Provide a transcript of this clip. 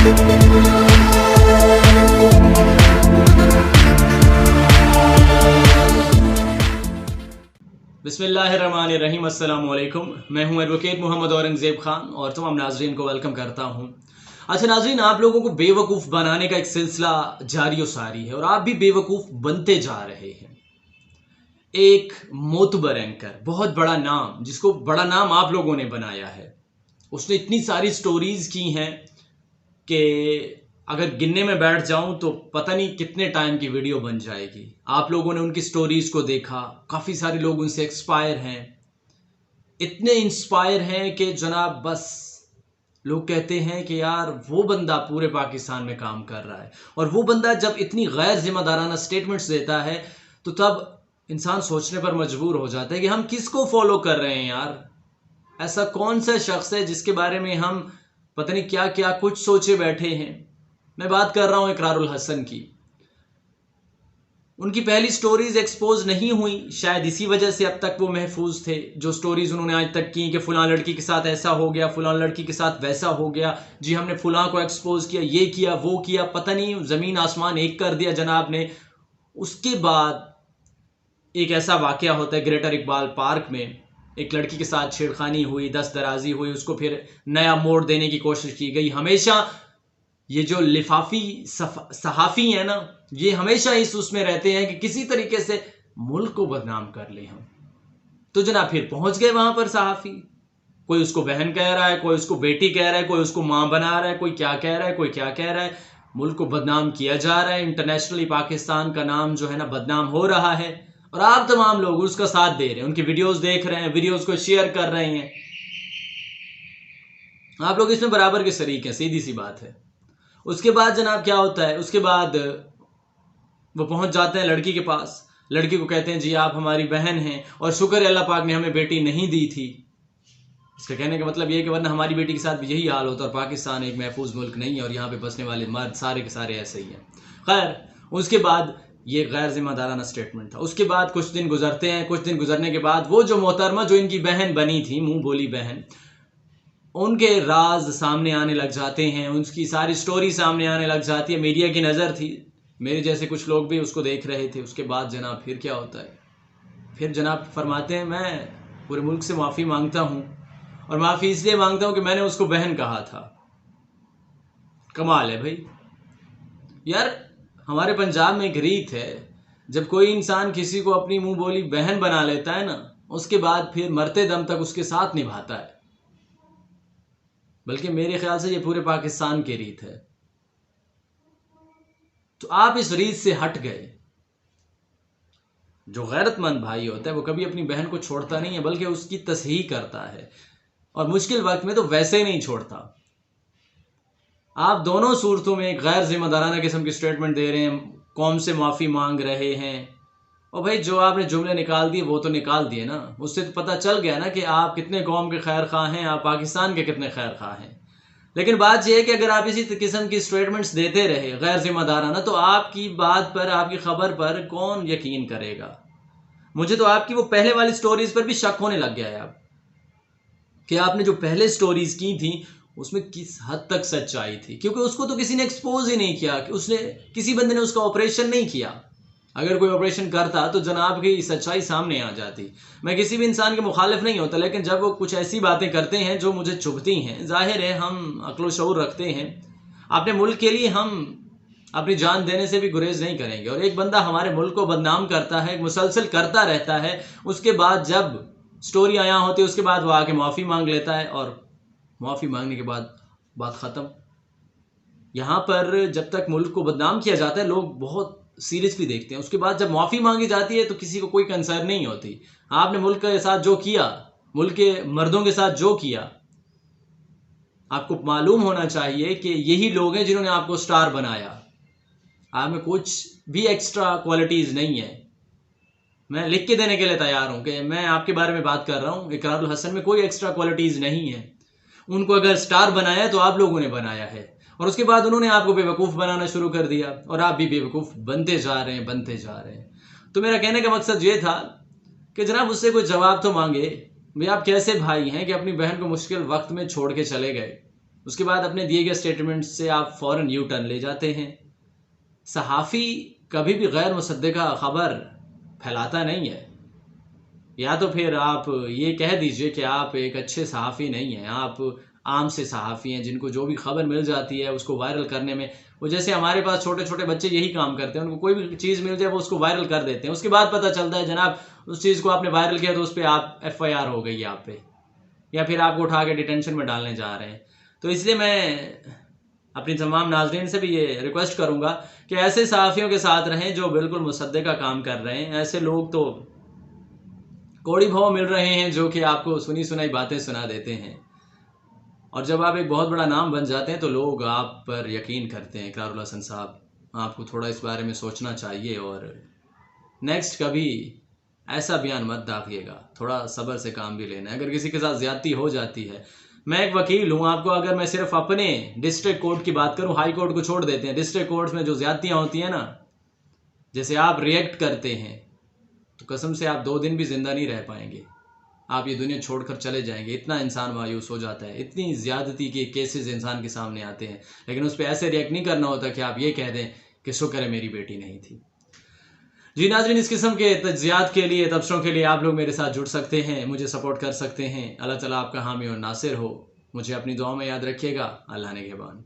बिस्मिल्लाहिर्रहमानिर्रहीम, अस्सलाम वालेकुम। मैं हूं एडवोकेट मोहम्मद औरंगज़ेब खान और तमाम नाजरीन को वेलकम करता हूं। अच्छा नाजरीन, आप लोगों को बेवकूफ़ बनाने का एक सिलसिला जारी और सारी है और आप भी बेवकूफ़ बनते जा रहे हैं। एक मोतबर एंकर, बहुत बड़ा नाम, जिसको बड़ा नाम आप लोगों ने बनाया है, उसने इतनी सारी स्टोरीज की हैं कि अगर गिनने में बैठ जाऊं तो पता नहीं कितने टाइम की वीडियो बन जाएगी। आप लोगों ने उनकी स्टोरीज को देखा, काफ़ी सारे लोग उनसे एक्सपायर हैं, इतने इंस्पायर हैं कि जनाब बस लोग कहते हैं कि यार वो बंदा पूरे पाकिस्तान में काम कर रहा है। और वो बंदा जब इतनी गैर जिम्मेदाराना स्टेटमेंट्स देता है तो तब इंसान सोचने पर मजबूर हो जाता है कि हम किसको फॉलो कर रहे हैं यार। ऐसा कौन सा शख्स है जिसके बारे में हम पता नहीं क्या क्या कुछ सोचे बैठे हैं। मैं बात कर रहा हूं इकरारुल हसन की। उनकी पहली स्टोरीज एक्सपोज नहीं हुई, शायद इसी वजह से अब तक वो महफूज थे। जो स्टोरीज उन्होंने आज तक की कि फलां लड़की के साथ ऐसा हो गया, फलां लड़की के साथ वैसा हो गया, जी हमने फलां को एक्सपोज किया, ये किया वो किया, पता नहीं ज़मीन आसमान एक कर दिया जनाब ने। उसके बाद एक ऐसा वाक़या होता है ग्रेटर इकबाल पार्क में, एक लड़की के साथ छेड़खानी हुई, दस्त दराजी हुई, उसको फिर नया मोड़ देने की कोशिश की गई। हमेशा ये जो लिफाफी सहाफ़ी है ना, ये हमेशा इस उसमें रहते हैं कि किसी तरीके से मुल्क को बदनाम कर ले हम। तो जनाब फिर पहुंच गए वहां पर सहाफ़ी, कोई उसको बहन कह रहा है, कोई उसको बेटी कह रहा है, कोई उसको माँ बना रहा है, कोई क्या कह रहा है, कोई क्या कह रहा है। मुल्क को बदनाम किया जा रहा है, इंटरनेशनली पाकिस्तान का नाम जो है ना बदनाम हो रहा है और आप तमाम लोग उसका साथ दे रहे हैं, उनकी वीडियोस देख रहे हैं, वीडियोस को शेयर कर रहे हैं। आप लोग इसमें बराबर के शरीक हैं, सीधी सी बात है। उसके बाद जनाब क्या होता है, उसके बाद वो पहुंच जाते हैं लड़की के पास। लड़की को कहते हैं जी आप हमारी बहन हैं और शुक्र है अल्लाह पाक ने हमें बेटी नहीं दी थी। इसका कहने का मतलब ये है कि वरना हमारी बेटी के साथ भी यही हाल होता और पाकिस्तान एक महफूज मुल्क नहीं है और यहाँ पे बसने वाले मर्द सारे के सारे ऐसे ही हैं। खैर, उसके बाद ये गैर जिम्मेदाराना स्टेटमेंट था। उसके बाद कुछ दिन गुजरते हैं, कुछ दिन गुजरने के बाद वो जो मोहतरमा जो इनकी बहन बनी थी, मुंह बोली बहन, उनके राज सामने आने लग जाते हैं, उनकी सारी स्टोरी सामने आने लग जाती है। मीडिया की नज़र थी, मेरे जैसे कुछ लोग भी उसको देख रहे थे। उसके बाद जनाब फिर क्या होता है, फिर जनाब फरमाते हैं मैं पूरे मुल्क से माफ़ी मांगता हूँ और माफ़ी इसलिए मांगता हूँ कि मैंने उसको बहन कहा था। कमाल है भाई यार। हमारे पंजाब में एक रीत है, जब कोई इंसान किसी को अपनी मुंह बोली बहन बना लेता है ना, उसके बाद फिर मरते दम तक उसके साथ निभाता है। बल्कि मेरे ख्याल से ये पूरे पाकिस्तान की रीत है। तो आप इस रीत से हट गए। जो गैरतमंद भाई होता है वो कभी अपनी बहन को छोड़ता नहीं है, बल्कि उसकी तस्हीह करता है और मुश्किल वक्त में तो वैसे ही नहीं छोड़ता। आप दोनों सूरतों में एक गैर जिम्मेदाराना किस्म की स्टेटमेंट दे रहे हैं, कौम से माफ़ी मांग रहे हैं। और भाई जो आपने जुमले निकाल दिए वो तो निकाल दिए ना, उससे तो पता चल गया ना कि आप कितने कौम के खैर खा हैं, आप पाकिस्तान के कितने खैर खा हैं। लेकिन बात यह है कि अगर आप इसी किस्म की स्टेटमेंट्स देते रहे गैर जिम्मेदाराना, तो आपकी बात पर, आपकी खबर पर कौन यकीन करेगा। मुझे तो आपकी वो पहले वाली स्टोरीज पर भी शक होने लग गया है अब, कि आपने जो पहले स्टोरीज की थी उसमें किस हद तक सच्चाई थी, क्योंकि उसको तो किसी ने एक्सपोज ही नहीं किया, कि उसने किसी बंदे ने उसका ऑपरेशन नहीं किया। अगर कोई ऑपरेशन करता तो जनाब की सच्चाई सामने आ जाती। मैं किसी भी इंसान के मुखालिफ नहीं होता, लेकिन जब वो कुछ ऐसी बातें करते हैं जो मुझे चुभती हैं, जाहिर है हम अक्ल शऊर रखते हैं, अपने मुल्क के लिए हम अपनी जान देने से भी गुरेज नहीं करेंगे। और एक बंदा हमारे मुल्क को बदनाम करता है, मुसलसल करता रहता है, उसके बाद जब स्टोरी आया होती है उसके बाद वो आके माफ़ी मांग लेता है और माफ़ी मांगने के बाद बात ख़त्म। यहाँ पर जब तक मुल्क को बदनाम किया जाता है लोग बहुत सीरियसली देखते हैं, उसके बाद जब माफ़ी मांगी जाती है तो किसी को कोई कंसर्न नहीं होती। आपने मुल्क के साथ जो किया, मुल्क के मर्दों के साथ जो किया, आपको मालूम होना चाहिए कि यही लोग हैं जिन्होंने आपको स्टार बनाया। आप में कुछ भी एक्स्ट्रा क्वालिटीज़ नहीं है। मैं लिख के देने के लिए तैयार हूँ कि मैं आपके बारे में बात कर रहा हूँ, इकरारुल हसन में कोई एक्स्ट्रा क्वालिटीज़ नहीं है। उनको अगर स्टार बनाया है तो आप लोगों ने बनाया है, और उसके बाद उन्होंने आपको बेवकूफ़ बनाना शुरू कर दिया और आप भी बेवकूफ़ बनते जा रहे हैं, बनते जा रहे हैं। तो मेरा कहने का मकसद ये था कि जनाब उससे कोई जवाब तो मांगे, भाई आप कैसे भाई हैं कि अपनी बहन को मुश्किल वक्त में छोड़ के चले गए। उसके बाद अपने दिए गए स्टेटमेंट से आप फ़ौरन यू टर्न ले जाते हैं। सहाफ़ी कभी भी गैर मुसद्दक़ा ख़बर फैलाता नहीं है। या तो फिर आप ये कह दीजिए कि आप एक अच्छे सहाफ़ी नहीं हैं, आप आम से सहाफ़ी हैं जिनको जो भी खबर मिल जाती है उसको वायरल करने में, वो जैसे हमारे पास छोटे छोटे बच्चे यही काम करते हैं, उनको कोई भी चीज़ मिल जाए वो उसको वायरल कर देते हैं। उसके बाद पता चलता है जनाब उस चीज़ को आपने वायरल किया तो उस पर आप FIR हो गई आप पे, या फिर आपको उठा के डिटेंशन में डालने जा रहे हैं। तो इसलिए मैं अपनी तमाम नाज़रीन से भी ये रिक्वेस्ट करूँगा कि ऐसे सहाफ़ियों के साथ रहें जो बिल्कुल मुसद्दक़ा काम कर रहे हैं। ऐसे लोग तो कौड़ी भाव मिल रहे हैं जो कि आपको सुनी सुनाई बातें सुना देते हैं, और जब आप एक बहुत बड़ा नाम बन जाते हैं तो लोग आप पर यकीन करते हैं। इकरारुल हसन साहब, आपको थोड़ा इस बारे में सोचना चाहिए और नेक्स्ट कभी ऐसा बयान मत दागिएगा। थोड़ा सब्र से काम भी लेना है। अगर किसी के साथ ज़्यादती हो जाती है, मैं एक वकील हूँ, आपको अगर मैं सिर्फ अपने डिस्ट्रिक्ट कोर्ट की बात करूँ, हाई कोर्ट को छोड़ देते हैं, डिस्ट्रिक्ट कोर्ट में जो ज़्यादतियाँ होती हैं ना, जैसे आप रिएक्ट करते हैं तो कसम से आप 2 दिन भी ज़िंदा नहीं रह पाएंगे, आप ये दुनिया छोड़कर चले जाएंगे। इतना इंसान मायूस हो जाता है, इतनी ज़्यादती के केसेस इंसान के सामने आते हैं, लेकिन उस पर ऐसे रिएक्ट नहीं करना होता कि आप ये कह दें कि शुक्र है मेरी बेटी नहीं थी। जी नाज़रीन, इस किस्म के तज्ज़ियात के लिए, तबसरों के लिए आप लोग मेरे साथ जुड़ सकते हैं, मुझे सपोर्ट कर सकते हैं। अल्लाह ताला आपका हामी और नासिर हो। मुझे अपनी दुआ में याद रखिएगा। अल्लाह ने निगहबान।